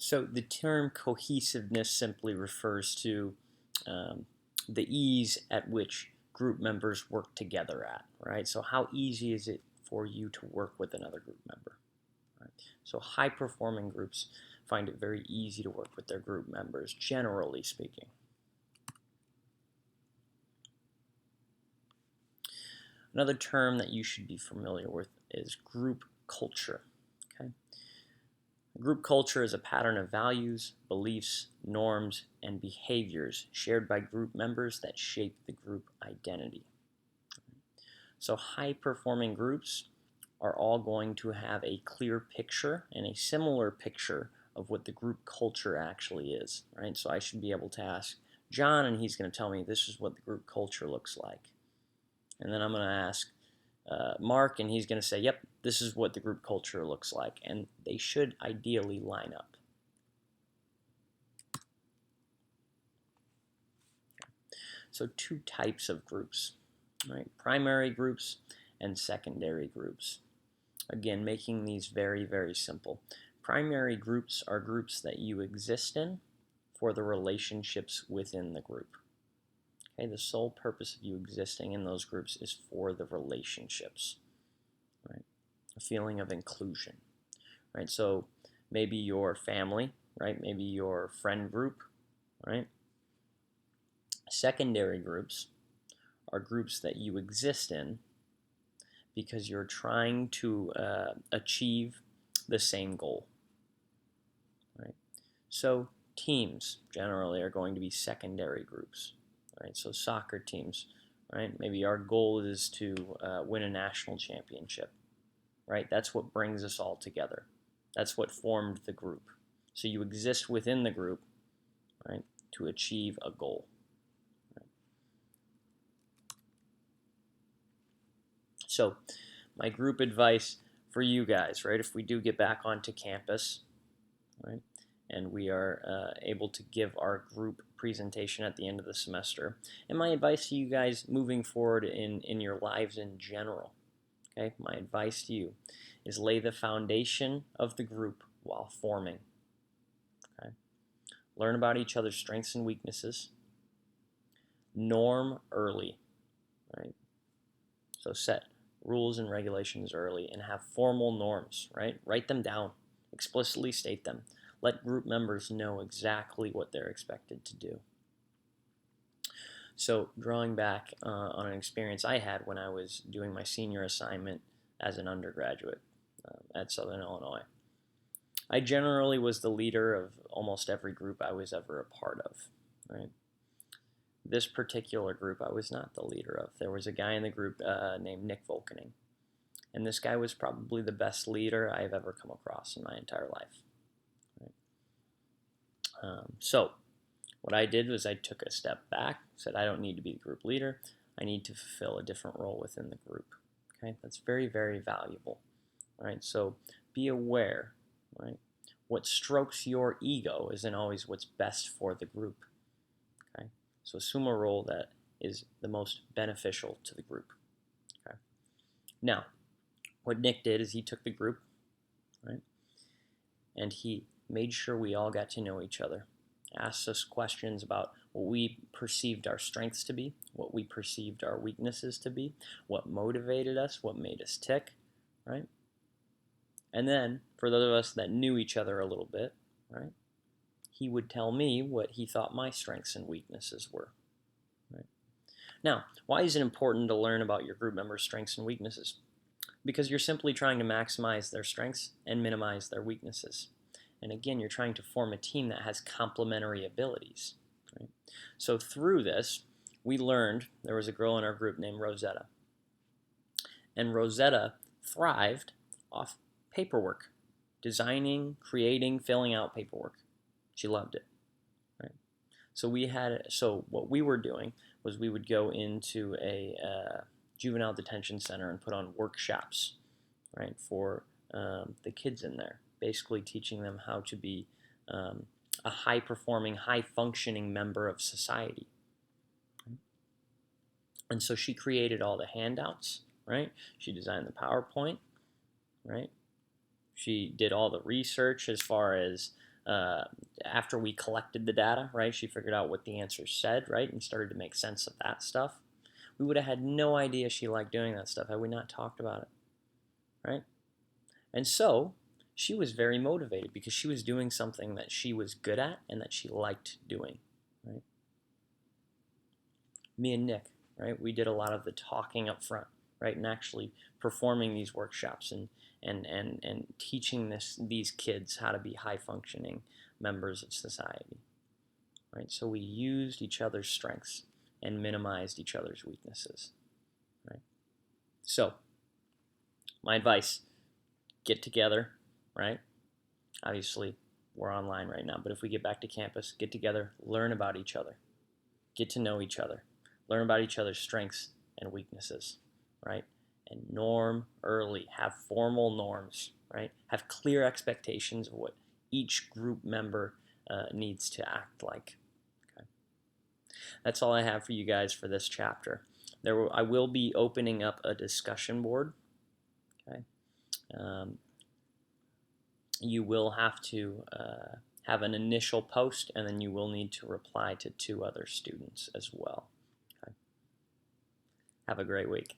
So the term cohesiveness simply refers to the ease at which group members work together at, right? So how easy is it for you to work with another group member? Right? So high-performing groups find it very easy to work with their group members, generally speaking. Another term that you should be familiar with is group culture. Okay? Group culture is a pattern of values, beliefs, norms, and behaviors shared by group members that shape the group identity. So high-performing groups are all going to have a clear picture and a similar picture of what the group culture actually is, right? So I should be able to ask John, and he's going to tell me this is what the group culture looks like. And then I'm going to ask Mark, and he's going to say, yep, this is what the group culture looks like. And they should ideally line up. So two types of groups, right? Primary groups and secondary groups. Again, making these very, very simple. Primary groups are groups that you exist in for the relationships within the group. Okay, the sole purpose of you existing in those groups is for the relationships, right? A feeling of inclusion, right? So maybe your family, right? Maybe your friend group, right? Secondary groups are groups that you exist in because you're trying to achieve the same goal, right? So teams generally are going to be secondary groups, right? So soccer teams, right? Maybe our goal is to win a national championship, right? That's what brings us all together. That's what formed the group. So you exist within the group, right, to achieve a goal. Right? So my group advice for you guys, right, if we do get back onto campus, right, and we are able to give our group presentation at the end of the semester, and my advice to you guys moving forward in your lives in general, okay, my advice to you is lay the foundation of the group while forming. Okay? Learn about each other's strengths and weaknesses. Norm early, right? So set rules and regulations early and have formal norms, right? Write them down, explicitly state them. Let group members know exactly what they're expected to do. So drawing back on an experience I had when I was doing my senior assignment as an undergraduate at Southern Illinois. I generally was the leader of almost every group I was ever a part of, right? This particular group I was not the leader of. There was a guy in the group named Nick Volkening, and this guy was probably the best leader I've ever come across in my entire life. Right? So what I did was I took a step back, said I don't need to be the group leader. I need to fulfill a different role within the group. Okay, that's very, very valuable. All right, so be aware, right? What strokes your ego isn't always what's best for the group. Okay, so assume a role that is the most beneficial to the group. Okay, now what Nick did is he took the group, right, and he made sure we all got to know each other. Asked us questions about what we perceived our strengths to be, what we perceived our weaknesses to be, what motivated us, what made us tick, right? And then, for those of us that knew each other a little bit, right, he would tell me what he thought my strengths and weaknesses were. Right? Now, why is it important to learn about your group members' strengths and weaknesses? Because you're simply trying to maximize their strengths and minimize their weaknesses. And again, you're trying to form a team that has complementary abilities. Right? So through this, we learned there was a girl in our group named Rosetta. And Rosetta thrived off paperwork, designing, creating, filling out paperwork. She loved it. Right? So what we were doing was we would go into a juvenile detention center and put on workshops, right, for the kids in there, basically teaching them how to be a high-performing, high-functioning member of society. And so she created all the handouts, right? She designed the PowerPoint, right? She did all the research as far as after we collected the data, right? She figured out what the answers said, right, and started to make sense of that stuff. We would have had no idea she liked doing that stuff had we not talked about it, right? And so she was very motivated because she was doing something that she was good at and that she liked doing, right? Me and Nick, right, we did a lot of the talking up front, right, and actually performing these workshops and teaching these kids how to be high functioning members of society, right? So we used each other's strengths and minimized each other's weaknesses, right? So my advice, get together, right? Obviously, we're online right now, but if we get back to campus, get together, learn about each other, get to know each other, learn about each other's strengths and weaknesses, right? And norm early, have formal norms, right? Have clear expectations of what each group member needs to act like. Okay. That's all I have for you guys for this chapter. I will be opening up a discussion board. Okay. You will have to have an initial post, and then you will need to reply to 2 other students as well. Okay. Have a great week.